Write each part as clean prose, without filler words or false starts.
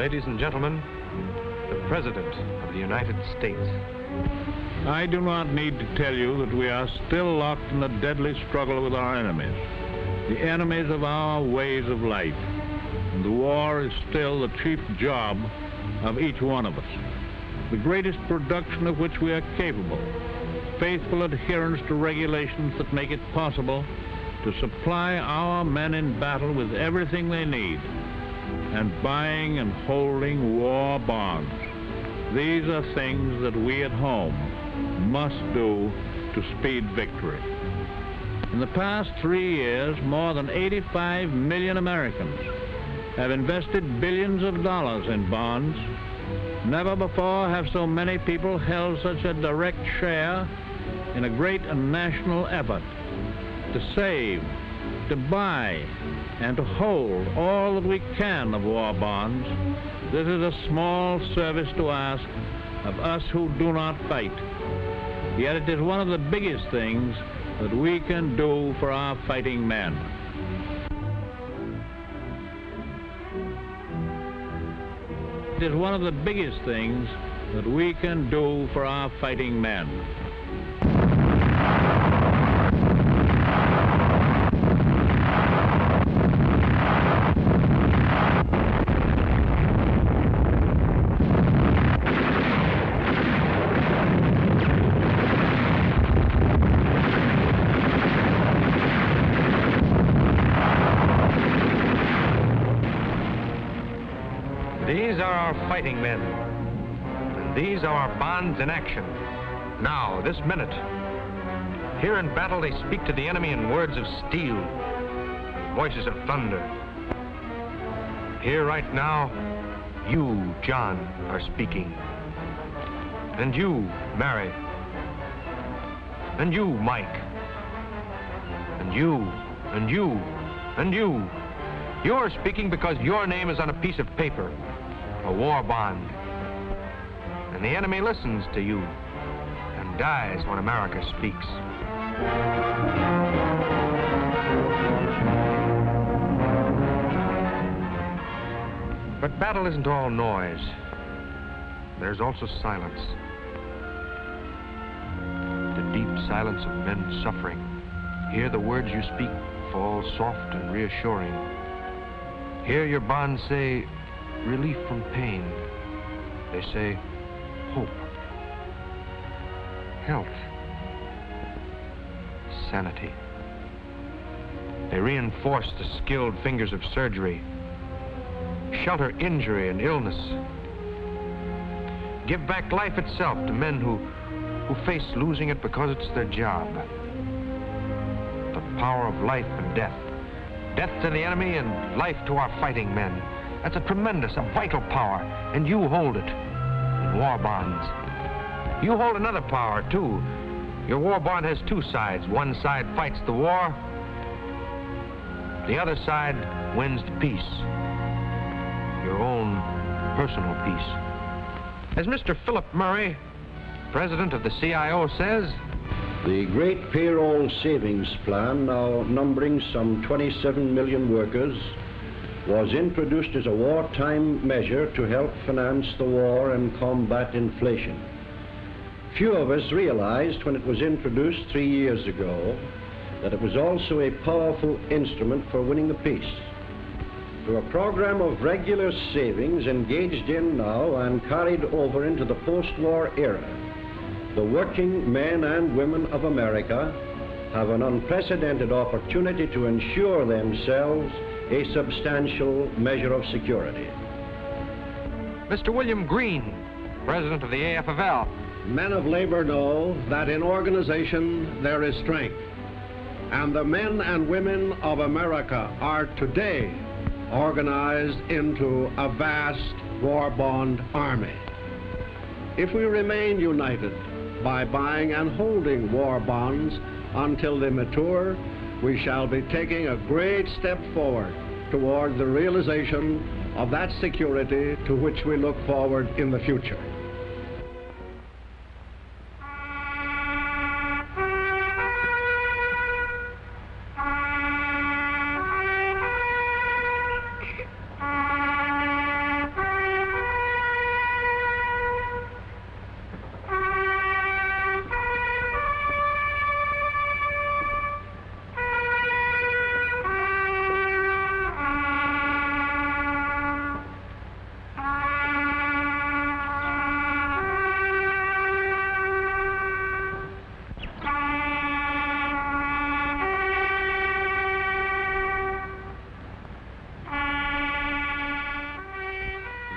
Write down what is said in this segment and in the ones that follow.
Ladies and gentlemen, the President of the United States. I do not need to tell you that we are still locked in a deadly struggle with our enemies, the enemies of our ways of life. And the war is still the chief job of each one of us, the greatest production of which we are capable, faithful adherence to regulations that make it possible to supply our men in battle with everything they need, and buying and holding war bonds. These are things that we at home must do to speed victory. In the past 3 years, more than 85 million Americans have invested billions of dollars in bonds. Never before have so many people held such a direct share in a great national effort to save, to buy, and to hold all that we can of war bonds. This is a small service to ask of us who do not fight. Yet it is one of the biggest things that we can do for our fighting men. It is one of the biggest things that we can do for our fighting men. These are our fighting men, and these are our bonds in action. Now, this minute. Here in battle, they speak to the enemy in words of steel and voices of thunder. Here right now, you, John, are speaking. And you, Mary. And you, Mike. And you, and you, and you. You're speaking because your name is on a piece of paper, a war bond. And the enemy listens to you and dies when America speaks. But battle isn't all noise. There's also silence. The deep silence of men suffering. Here the words you speak fall soft and reassuring. Here your bonds say relief from pain. They say hope, health, sanity. They reinforce the skilled fingers of surgery, shelter injury and illness, give back life itself to men who face losing it because it's their job. The power of life and death. Death to the enemy and life to our fighting men. That's a tremendous, a vital power, and you hold it in war bonds. You hold another power, too. Your war bond has two sides. One side fights the war. The other side wins the peace. Your own personal peace. As Mr. Philip Murray, president of the CIO, says, the Great Payroll Savings Plan, now numbering some 27 million workers, was introduced as a wartime measure to help finance the war and combat inflation. Few of us realized when it was introduced 3 years ago that it was also a powerful instrument for winning the peace. Through a program of regular savings engaged in now and carried over into the post-war era, the working men and women of America have an unprecedented opportunity to ensure themselves a substantial measure of security. Mr. William Green, president of the AFL. Men of labor know that in organization there is strength, and the men and women of America are today organized into a vast war bond army. If we remain united by buying and holding war bonds until they mature, we shall be taking a great step forward toward the realization of that security to which we look forward in the future.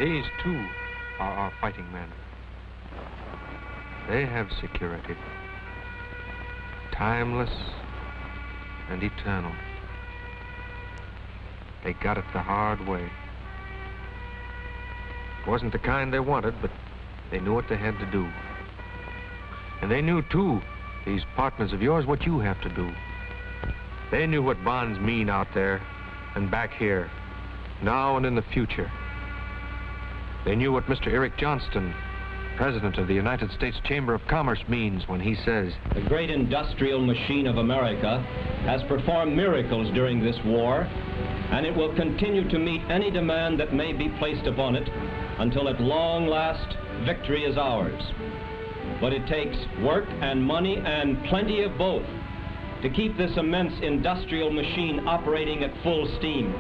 These, too, are our fighting men. They have security. Timeless and eternal. They got it the hard way. It wasn't the kind they wanted, but they knew what they had to do. And they knew, too, these partners of yours, what you have to do. They knew what bonds mean out there and back here, now and in the future. They knew what Mr. Eric Johnston, President of the United States Chamber of Commerce, means when he says, "The great industrial machine of America has performed miracles during this war, and it will continue to meet any demand that may be placed upon it until at long last victory is ours. But it takes work and money and plenty of both to keep this immense industrial machine operating at full steam.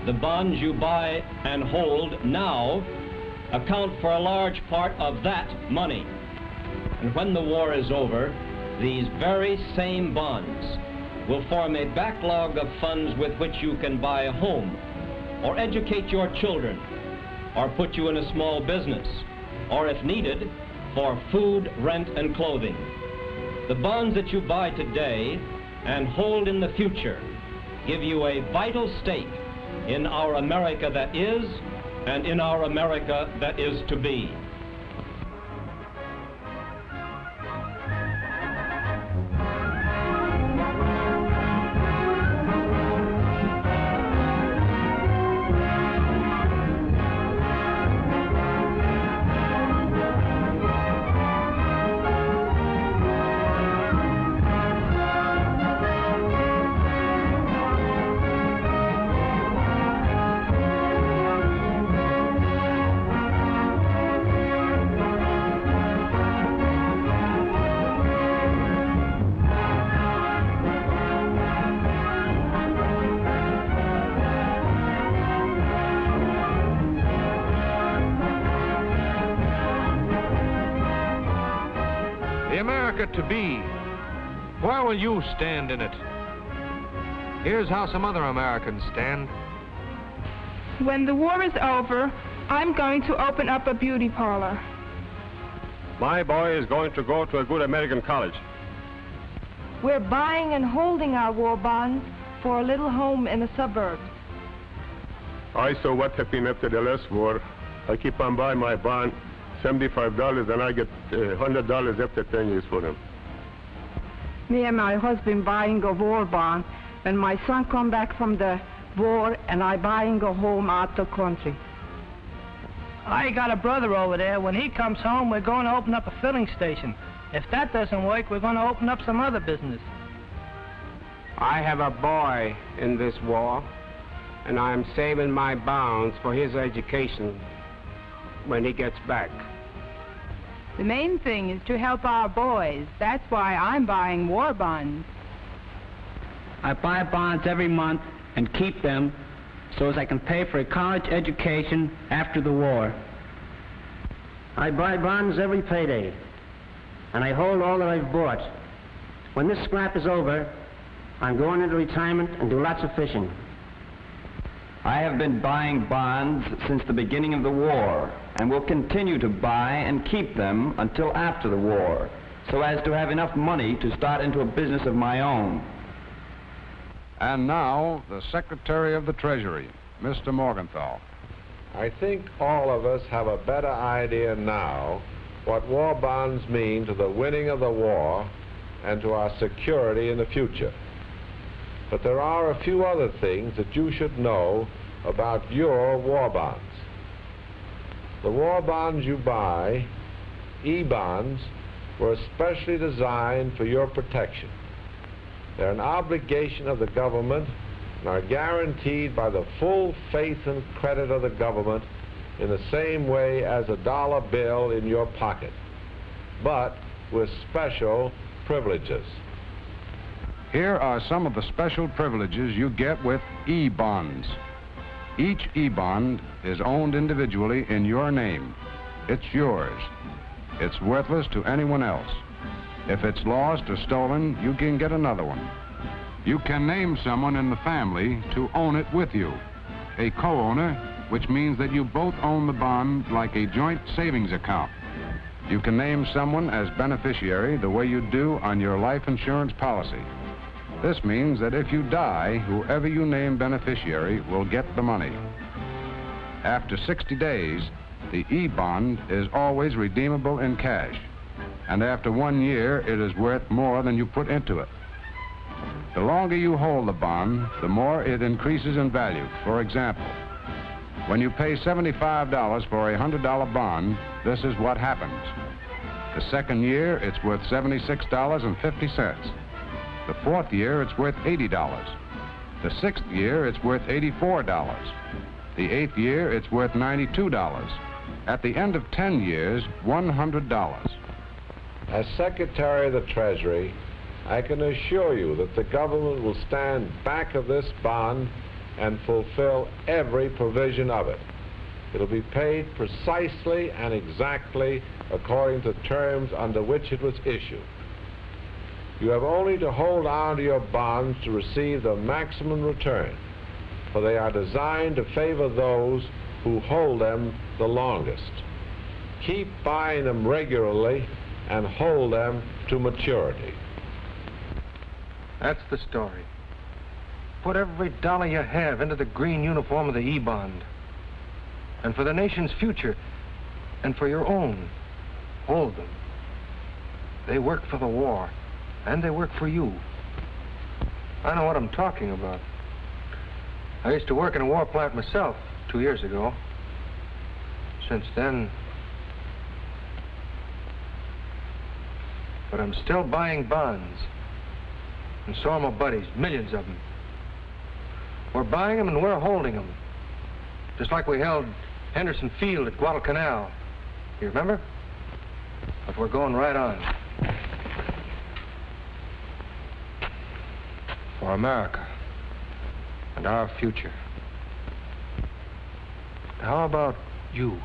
The bonds you buy and hold now account for a large part of that money. And when the war is over, these very same bonds will form a backlog of funds with which you can buy a home, or educate your children, or put you in a small business, or if needed, for food, rent, and clothing. The bonds that you buy today and hold in the future give you a vital stake in our America that is and in our America that is to be." To be. Where will you stand in it? Here's how some other Americans stand. When the war is over, I'm going to open up a beauty parlor. My boy is going to go to a good American college. We're buying and holding our war bonds for a little home in the suburbs. I saw what happened after the last war. I keep on buying my bond, $75, and I get $100 after 10 years for them. Me and my husband buying a war bond. When my son come back from the war, and I buying a home out the country. I got a brother over there. When he comes home, we're going to open up a filling station. If that doesn't work, we're going to open up some other business. I have a boy in this war, and I'm saving my bonds for his education when he gets back. The main thing is to help our boys. That's why I'm buying war bonds. I buy bonds every month and keep them so as I can pay for a college education after the war. I buy bonds every payday, and I hold all that I've bought. When this scrap is over, I'm going into retirement and do lots of fishing. I have been buying bonds since the beginning of the war, and will continue to buy and keep them until after the war, so as to have enough money to start into a business of my own. And now, the Secretary of the Treasury, Mr. Morgantheau. I think all of us have a better idea now what war bonds mean to the winning of the war and to our security in the future. But there are a few other things that you should know about your war bonds. The war bonds you buy, E-bonds, were especially designed for your protection. They're an obligation of the government and are guaranteed by the full faith and credit of the government in the same way as a dollar bill in your pocket, but with special privileges. Here are some of the special privileges you get with E-bonds. Each E-bond is owned individually in your name. It's yours. It's worthless to anyone else. If it's lost or stolen, you can get another one. You can name someone in the family to own it with you, a co-owner which means that you both own the bond like a joint savings account. You can name someone as beneficiary the way you do on your life insurance policy. This means that if you die, whoever you name beneficiary will get the money. After 60 days, the E-bond is always redeemable in cash. And after 1 year, it is worth more than you put into it. The longer you hold the bond, the more it increases in value. For example, when you pay $75 for a $100 bond, this is what happens. The second year, it's worth $76.50. The fourth year, it's worth $80. The sixth year, it's worth $84. The eighth year, it's worth $92. At the end of 10 years, $100. As Secretary of the Treasury, I can assure you that the government will stand back of this bond and fulfill every provision of it. It'll be paid precisely and exactly according to terms under which it was issued. You have only to hold on to your bonds to receive the maximum return, for they are designed to favor those who hold them the longest. Keep buying them regularly and hold them to maturity. That's the story. Put every dollar you have into the green uniform of the E-bond. And for the nation's future, and for your own, hold them. They work for the war, and they work for you. I know what I'm talking about. I used to work in a war plant myself 2 years ago. Since then... But I'm still buying bonds. And so are my buddies, millions of them. We're buying them and we're holding them. Just like we held Henderson Field at Guadalcanal. You remember? But we're going right on. For America. And our future. How about you?